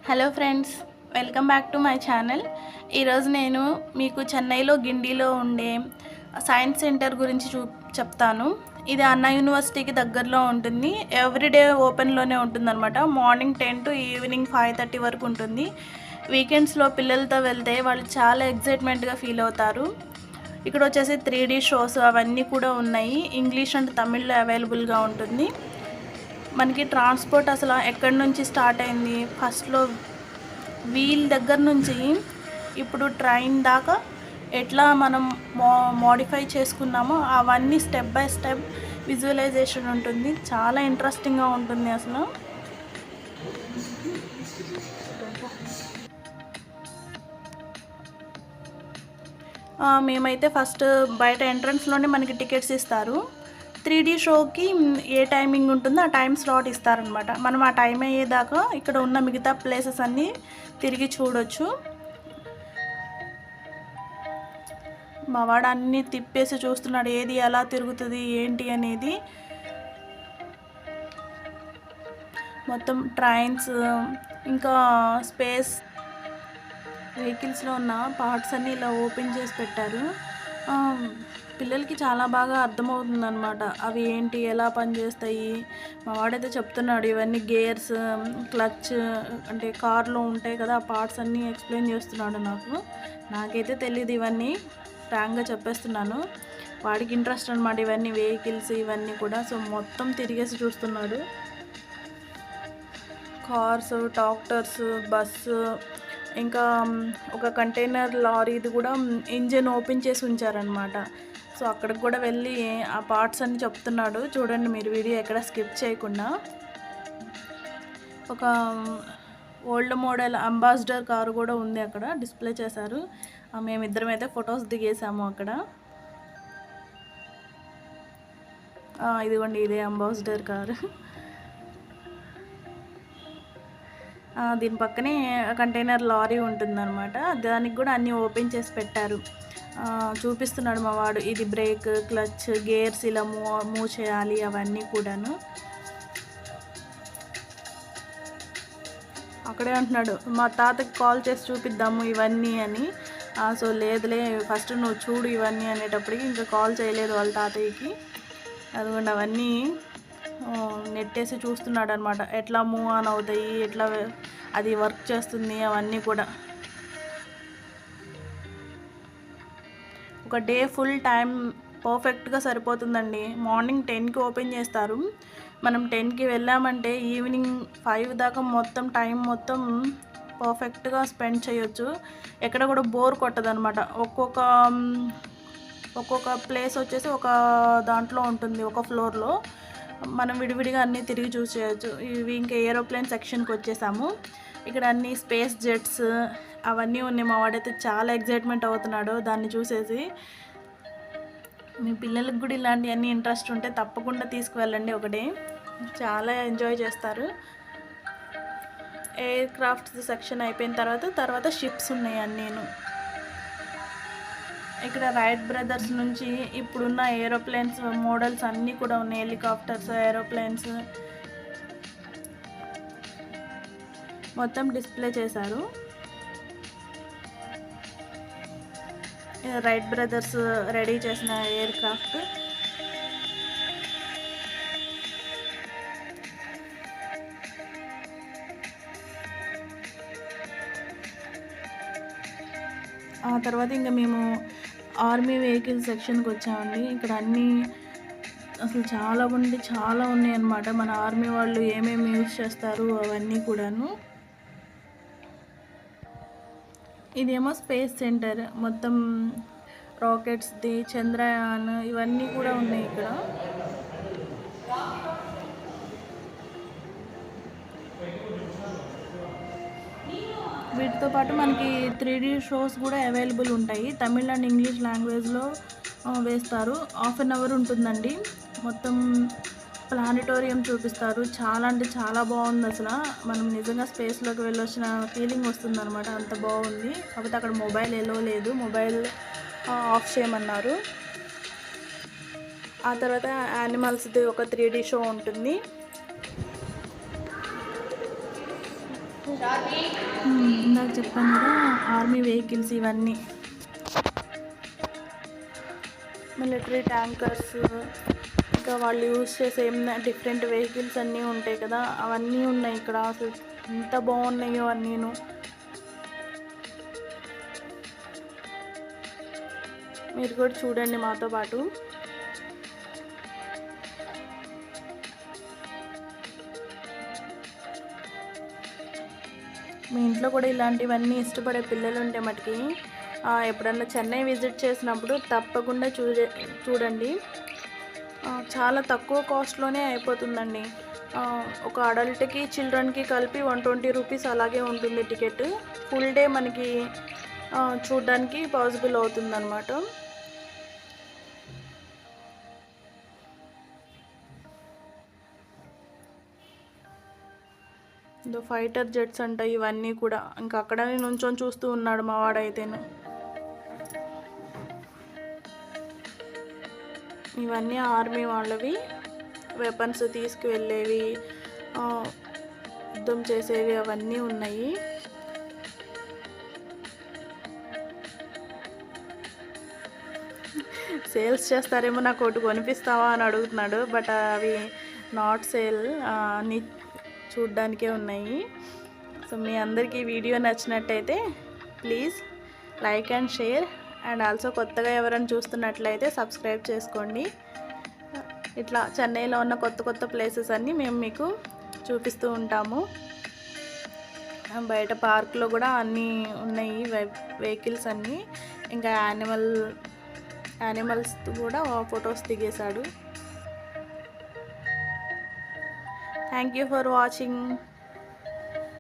Hello friends, welcome back to my channel. ఈరోజు నేను మీకు చెన్నైలో గిండిలో ఉండే సైన్స్ సెంటర్ గురించి చెప్తాను. ఇది అన్నా యూనివర్సిటీకి దగ్గరలో ఉంటుంది. ఎవ్రీడే ఓపెన్లోనే ఉంటుందన్నమాట. మార్నింగ్ 10 to ఈవినింగ్ 5:30 వరకు ఉంటుంది. వీకెండ్స్లో పిల్లలతో వెళ్తే వాళ్ళు చాలా ఎగ్జైట్మెంట్గా ఫీల్ అవుతారు. ఇక్కడ వచ్చేసి 3D షోస్ అవన్నీ కూడా ఉన్నాయి. ఇంగ్లీష్ అండ్ తమిళ్లో అవైలబుల్గా ఉంటుంది. మనకి ట్రాన్స్పోర్ట్ అసలు ఎక్కడి నుంచి స్టార్ట్ అయింది, ఫస్ట్లో వీల్ దగ్గర నుంచి ఇప్పుడు ట్రైన్ దాకా ఎట్లా మనం మోడిఫై చేసుకున్నామో అవన్నీ స్టెప్ బై స్టెప్ విజువలైజేషన్ ఉంటుంది. చాలా ఇంట్రెస్టింగ్గా ఉంటుంది అసలు. మేమైతే ఫస్ట్ బయట ఎంట్రన్స్లోనే మనకి టికెట్స్ ఇస్తారు. 3D షోకి ఏ టైమింగ్ ఉంటుందో ఆ టైం స్లాట్ ఇస్తారనమాట. మనం ఆ టైం అయ్యేదాకా ఇక్కడ ఉన్న మిగతా ప్లేసెస్ అన్నీ తిరిగి చూడొచ్చు. మా వాడు అన్నీ తిప్పేసి చూస్తున్నాడు, ఏది ఎలా తిరుగుతుంది ఏంటి అనేది. మొత్తం ట్రైన్స్ ఇంకా స్పేస్ వెహికల్స్లో ఉన్న పార్ట్స్ అన్నీ ఇలా ఓపెన్ చేసి పెట్టారు. పిల్లలకి చాలా బాగా అర్థమవుతుందన్నమాట, అవి ఏంటి ఎలా పనిచేస్తాయి. మా వాడైతే చెప్తున్నాడు, ఇవన్నీ గేర్స్, క్లచ్ అంటే కార్లో ఉంటాయి కదా, ఆ పార్ట్స్ అన్నీ ఎక్స్ప్లెయిన్ చేస్తున్నాడు. నాకైతే తెలియదు, ఇవన్నీ ఫ్రాంక్గా చెప్పేస్తున్నాను. వాడికి ఇంట్రెస్ట్ అనమాట ఇవన్నీ వెహికల్స్ ఇవన్నీ కూడా. సో మొత్తం తిరిగేసి చూస్తున్నాడు. కార్స్, ట్రాక్టర్స్, బస్సు, ఇంకా ఒక కంటైనర్ లారీది కూడా ఇంజిన్ ఓపెన్ చేసి ఉంచారనమాట. సో అక్కడికి కూడా వెళ్ళి ఆ పార్ట్స్ అన్ని చెప్తున్నాడు. చూడండి మీరు, వీడియో ఎక్కడ స్కిప్ చేయకుండా. ఒక ఓల్డ్ మోడల్ అంబాసిడర్ కారు కూడా ఉంది అక్కడ, డిస్ప్లే చేశారు. మేమిద్దరం అయితే ఫొటోస్ దిగేసాము అక్కడ. ఇదిగోండి, ఇదే అంబాసిడర్ కారు. దీని పక్కనే కంటైనర్ లారీ ఉంటుందన్నమాట. దానికి కూడా అన్నీ ఓపెన్ చేసి పెట్టారు. చూపిస్తున్నాడు మా వాడు, ఇది బ్రేక్, క్లచ్, గేర్స్ ఇలా మూవ్ చేయాలి అవన్నీ కూడాను. అక్కడే అంటున్నాడు, మా తాతకి కాల్ చేసి చూపిద్దాము ఇవన్నీ అని. సో లేదులే, ఫస్ట్ నువ్వు చూడు ఇవన్నీ అనేటప్పటికి ఇంకా కాల్ చేయలేదు వాళ్ళ తాతయ్యకి. అదిగోండి అవన్నీ నెట్టేసి చూస్తున్నాడు అనమాట, ఎట్లా మూవ్ ఆన్ అవుతాయి, ఎట్లా అది వర్క్ చేస్తుంది అవన్నీ కూడా. ఒక డే ఫుల్ టైం పర్ఫెక్ట్గా సరిపోతుందండి. మార్నింగ్ 10కి ఓపెన్ చేస్తారు. మనం 10కి వెళ్ళామంటే ఈవినింగ్ 5 దాకా మొత్తం టైం మొత్తం పర్ఫెక్ట్గా స్పెండ్ చేయొచ్చు. ఎక్కడ కూడా బోర్ కొట్టదనమాట. ఒక్కొక్క ప్లేస్ వచ్చేసి ఒక దాంట్లో ఉంటుంది, ఒక ఫ్లోర్లో మనం విడివిడిగా అన్నీ తిరిగి చూసేయచ్చు. ఇవి ఇంకా ఏరోప్లేన్ సెక్షన్కి వచ్చేసాము. ఇక్కడ అన్నీ స్పేస్ జెట్స్ అవన్నీ ఉన్నాయి. మా వాడైతే చాలా ఎగ్జైట్మెంట్ అవుతున్నాడు దాన్ని చూసేసి. మీ పిల్లలకు కూడా ఇలాంటివన్నీ ఇంట్రెస్ట్ ఉంటే తప్పకుండా తీసుకువెళ్ళండి ఒకటే, చాలా ఎంజాయ్ చేస్తారు. ఎయిర్ క్రాఫ్ట్స్ సెక్షన్ అయిపోయిన తర్వాత షిప్స్ ఉన్నాయి అన్నీను. ఇక్కడ రైట్ బ్రదర్స్ నుంచి ఇప్పుడున్న ఏరోప్లేన్స్ మోడల్స్ అన్నీ కూడా ఉన్నాయి. హెలికాప్టర్స్, ఏరోప్లేన్స్ మొత్తం డిస్ప్లే చేశారు. రైట్ బ్రదర్స్ రెడీ చేసిన ఎయిర్ క్రాఫ్ట్. ఆ తర్వాత ఇంకా మేము ఆర్మీ వెహికల్ సెక్షన్కి వచ్చామండి. ఇక్కడ అన్నీ అసలు చాలా ఉన్నాయి అన్నమాట. మన ఆర్మీ వాళ్ళు ఏమేమి యూజ్ చేస్తారు అవన్నీ కూడాను. ఇదేమో స్పేస్ సెంటర్, మొత్తం రాకెట్స్ది, చంద్రయాన్ ఇవన్నీ కూడా ఉన్నాయి ఇక్కడ. వీటితో పాటు మనకి 3D షోస్ కూడా అవైలబుల్ ఉంటాయి. తమిళ్ అండ్ ఇంగ్లీష్ లాంగ్వేజ్లో వేస్తారు. 1/2 hour ఉంటుందండి. మొత్తం ప్లానిటోరియం చూపిస్తారు. చాలా అంటే చాలా బాగుంది అసలు. మనం నిజంగా స్పేస్లోకి వెళ్ళొచ్చిన ఫీలింగ్ వస్తుంది అనమాట, అంత బాగుంది. కాకపోతే అక్కడ మొబైల్ ఎలో లేదు, మొబైల్ ఆఫ్ చేయమన్నారు. ఆ తర్వాత యానిమల్స్ది ఒక 3D షో ఉంటుంది. ఇందాక చెప్పాను కదా ఆర్మీ వెహికల్స్ ఇవన్నీ, మిలిటరీ ట్యాంకర్స్, ఇంకా వాళ్ళు యూజ్ చేసే ఏమైనా డిఫరెంట్ వెహికల్స్ అన్నీ ఉంటాయి కదా, అవన్నీ ఉన్నాయి ఇక్కడ. అసలు ఎంత బాగున్నాయో అన్నీను. మీరు కూడా చూడండి మాతో పాటు. మీ ఇంట్లో కూడా ఇలాంటివన్నీ ఇష్టపడే పిల్లలు ఉంటే మటుకి ఎప్పుడన్నా చెన్నై విజిట్ చేసినప్పుడు తప్పకుండా చూడండి. చాలా తక్కువ కాస్ట్లోనే అయిపోతుందండి. ఒక అడల్ట్కి చిల్డ్రన్కి కలిపి 120 రూపీస్ అలాగే ఉంటుంది టికెట్. ఫుల్ డే మనకి చూడడానికి పాసిబుల్ అవుతుందన్నమాట. ఫైటర్ జెట్స్ అంట ఇవన్నీ కూడా. ఇంకా అక్కడనే నుంచొని చూస్తూ ఉన్నాడు మా వాడైతేనే. ఇవన్నీ ఆర్మీ వాళ్ళవి వెపన్స్ తీసుకువెళ్ళేవి, యుద్ధం చేసేవి అవన్నీ ఉన్నాయి. సేల్స్ చేస్తారేమో, నాకు ఒకటి కొనిపిస్తావా అని అడుగుతున్నాడు. బట్ అవి నాట్ సేల్, అన్నీ చూడ్డానికే ఉన్నాయి. సో మీ అందరికీ వీడియో నచ్చినట్టయితే please like and share, and also కొత్తగా ఎవరైనా చూస్తున్నట్లయితే సబ్స్క్రైబ్ చేసుకోండి. ఇట్లా చెన్నైలో ఉన్న కొత్త కొత్త ప్లేసెస్ అన్నీ మేము మీకు చూపిస్తూ ఉంటాము. బయట పార్క్లో కూడా అన్నీ ఉన్నాయి వెహికల్స్ అన్నీ. ఇంకా యానిమల్స్ కూడా photos దిగేశాడు. Thank you for watching.